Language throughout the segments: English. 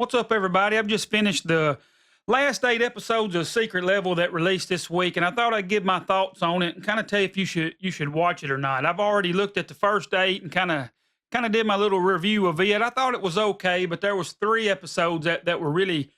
What's up, everybody? I've just finished the last 8 episodes of Secret Level that released this week, and I thought I'd give my thoughts on it and kind of tell you if you should watch it or not. I've already looked at the first 8 and kind of did my little review of it. I thought it was okay, but there was 3 episodes that were really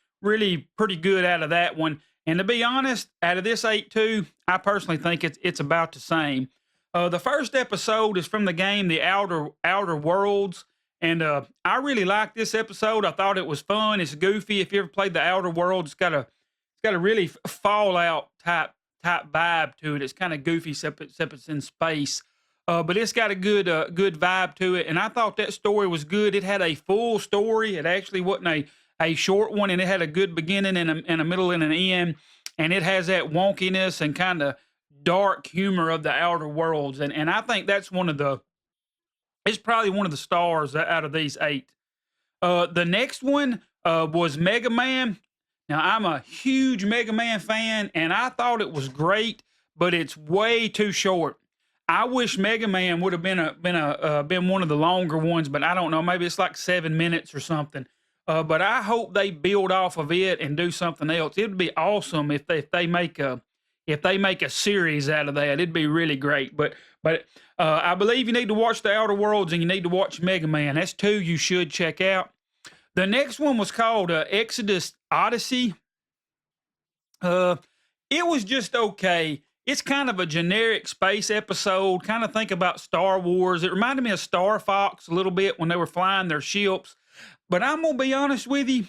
pretty good out of that one. And to be honest, out of this 8 too, I personally think it's about the same. The first episode is from the game The Outer Worlds. And I really liked this episode. I thought it was fun. It's goofy. If you ever played The Outer Worlds, it's got a really Fallout type vibe to it. It's kind of goofy, except it's in space. But it's got a good vibe to it. And I thought that story was good. It had a full story. It actually wasn't a short one, and it had a good beginning and a middle and an end. And it has that wonkiness and kind of dark humor of The Outer Worlds. And I think that's it's probably one of the stars out of these 8. The next one was Mega Man. Now, I'm a huge Mega Man fan, and I thought it was great, but it's way too short. I wish Mega Man would have been one of the longer ones, but I don't know. Maybe it's like 7 minutes or something. But I hope they build off of it and do something else. It would be awesome if they make a series out of that. It'd be really great. But I believe you need to watch The Outer Worlds and you need to watch Mega Man. That's 2 you should check out. The next one was called Exodus Odyssey. It was just okay. It's kind of a generic space episode. Kind of think about Star Wars. It reminded me of Star Fox a little bit when they were flying their ships. But I'm going to be honest with you.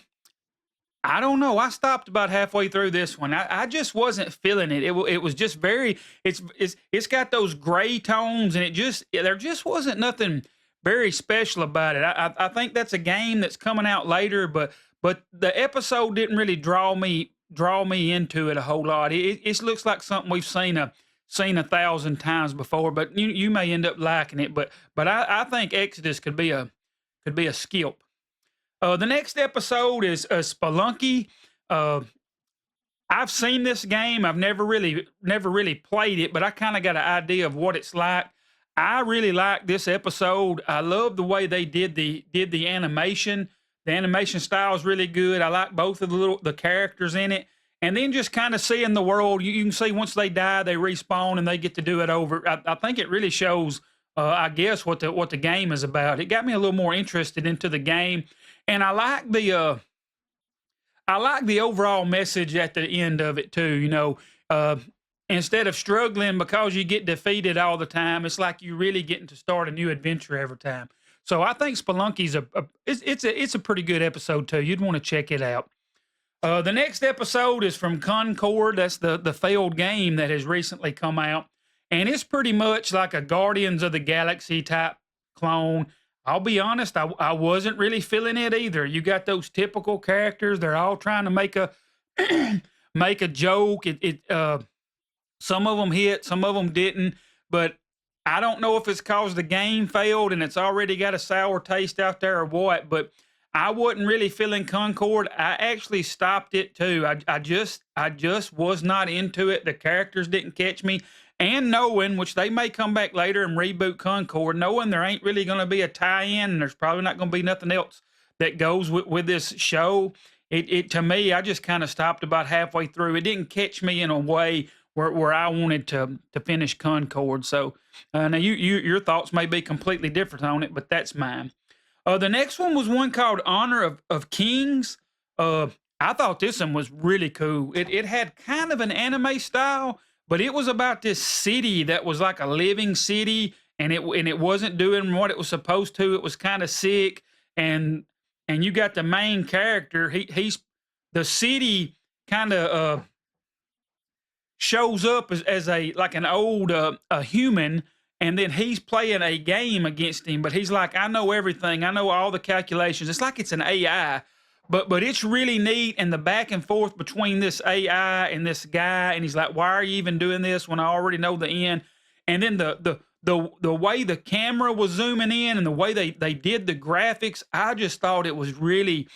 I don't know. I stopped about halfway through this one. I just wasn't feeling it. It was just very. It's got those gray tones, and there just wasn't nothing very special about it. I think that's a game that's coming out later, but the episode didn't really draw me into it a whole lot. It looks like something we've seen a thousand times before, but you may end up liking it. But I think Exodus could be a skip. The next episode is Spelunky. I've seen this game. I've never really played it, but I kind of got an idea of what it's like. I really like this episode. I love the way they did the animation. The animation style is really good. I like both of the characters in it. And then just kind of seeing the world. You can see once they die, they respawn and they get to do it over. I think it really shows, I guess, what the game is about. It got me a little more interested into the game. And I like the overall message at the end of it too. Instead of struggling because you get defeated all the time, it's like you really getting to start a new adventure every time. So I think Spelunky's it's a pretty good episode too. You'd want to check it out. The next episode is from Concord. That's the failed game that has recently come out, and it's pretty much like a Guardians of the Galaxy type clone. I'll be honest, I wasn't really feeling it either. You got those typical characters; they're all trying to make a make a joke. Some of them hit, some of them didn't. But I don't know if it's cause the game failed and it's already got a sour taste out there or what. But I wasn't really feeling Concord. I actually stopped it too. I just was not into it. The characters didn't catch me. And knowing, which they may come back later and reboot Concord, knowing there ain't really going to be a tie-in and there's probably not going to be nothing else that goes with this show. It to me, I just kind of stopped about halfway through. It didn't catch me in a way where I wanted to finish Concord. So now your thoughts may be completely different on it, but that's mine. The next one was one called Honor of Kings. I thought this one was really cool. It had kind of an anime style, but it was about this city that was like a living city, and it wasn't doing what it was supposed to. It was kind of sick, and you got the main character. He's the city kind of shows up as an old a human, and then he's playing a game against him. But he's like, I know everything. I know all the calculations. It's like it's an AI. But it's really neat, and the back and forth between this AI and this guy, and he's like, "Why are you even doing this when I already know the end?" And then the way the camera was zooming in and the way they did the graphics, I just thought it was really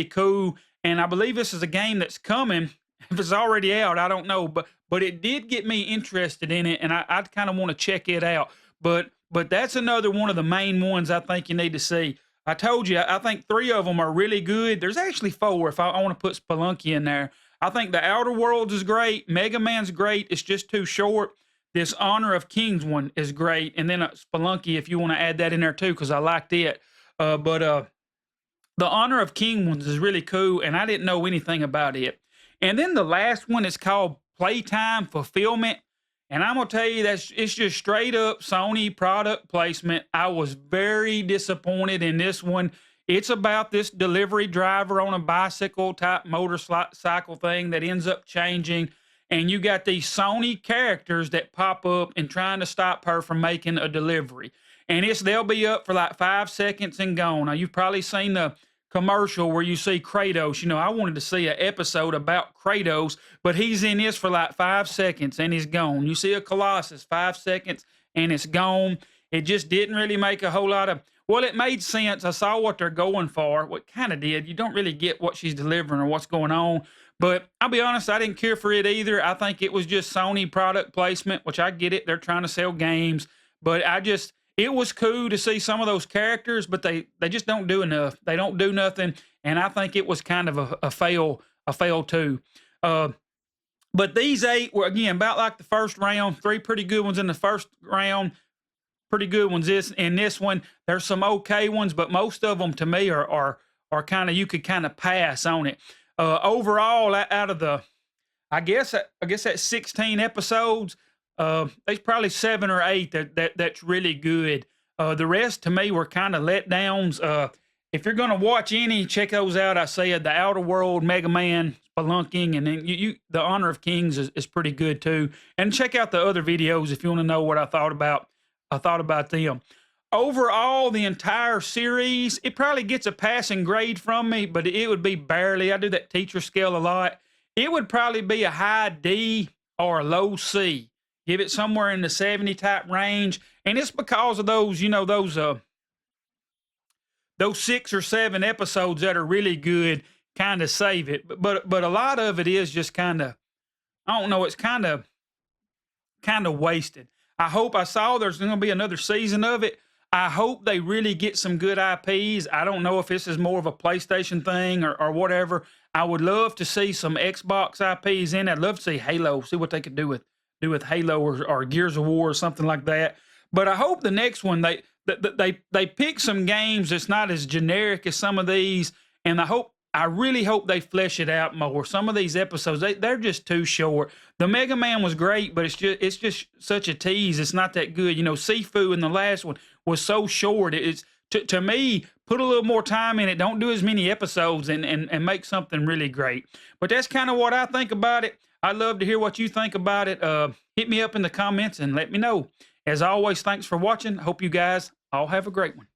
cool. And I believe this is a game that's coming. If it's already out, I don't know, but it did get me interested in it, and I kind of want to check it out. But that's another one of the main ones I think you need to see. I told you, I think 3 of them are really good. There's actually 4 if I wanna put Spelunky in there. I think The Outer Worlds is great, Mega Man's great, it's just too short. This Honor of Kings one is great, and then, Spelunky, if you wanna add that in there too, because I liked it. But the Honor of King ones is really cool, and I didn't know anything about it. And then the last one is called Playtime Fulfillment. And I'm gonna tell you it's just straight up Sony product placement. I was very disappointed in this one. It's about this delivery driver on a bicycle type motorcycle thing that ends up changing. And you got these Sony characters that pop up and trying to stop her from making a delivery. And they'll be up for like 5 seconds and gone. Now you've probably seen the commercial where you see Kratos. You know, I wanted to see an episode about Kratos, but he's in this for like 5 seconds and he's gone. You see a Colossus, 5 seconds and it's gone. It just didn't really make a whole lot of, well, it made sense. I saw what they're going for. What kind of did. You don't really get what she's delivering or what's going on. But I'll be honest, I didn't care for it either. I think it was just Sony product placement, which I get it. They're trying to sell games. But it was cool to see some of those characters, but they just don't do enough. They don't do nothing, and I think it was kind of a fail too. But these 8 were again about like the first round. 3 pretty good ones in the first round, pretty good ones in this one. There's some okay ones, but most of them to me are kind of, you could kind of pass on it. Overall, out of the, I guess that's 16 episodes. There's probably 7 or 8 that's really good. The rest to me were kind of letdowns. If you're gonna watch any, check those out. I said The Outer World, Mega Man, Spelunking, and then The Honor of Kings is pretty good too. And check out the other videos if you want to know what I thought about them. Overall, the entire series, it probably gets a passing grade from me, but it would be barely. I do that teacher scale a lot. It would probably be a high D or a low C. Give it somewhere in the 70 type range. And it's because of those, those 6 or 7 episodes that are really good kind of save it. But a lot of it is just kind of, I don't know, it's kind of wasted. I saw there's going to be another season of it. I hope they really get some good IPs. I don't know if this is more of a PlayStation thing or whatever. I would love to see some Xbox IPs in it. I'd love to see Halo, see what they could do with Halo or Gears of War or something like that. But I hope the next one they pick some games that's not as generic as some of these, and I really hope they flesh it out more. Some of these episodes they're just too short. The Mega Man was great, but it's just such a tease. It's not that good. Sifu in the last one was so short. It's to me, put a little more time in it. Don't do as many episodes and make something really great. But that's kind of what I think about it. I'd love to hear what you think about it. Hit me up in the comments and let me know. As always, thanks for watching. Hope you guys all have a great one.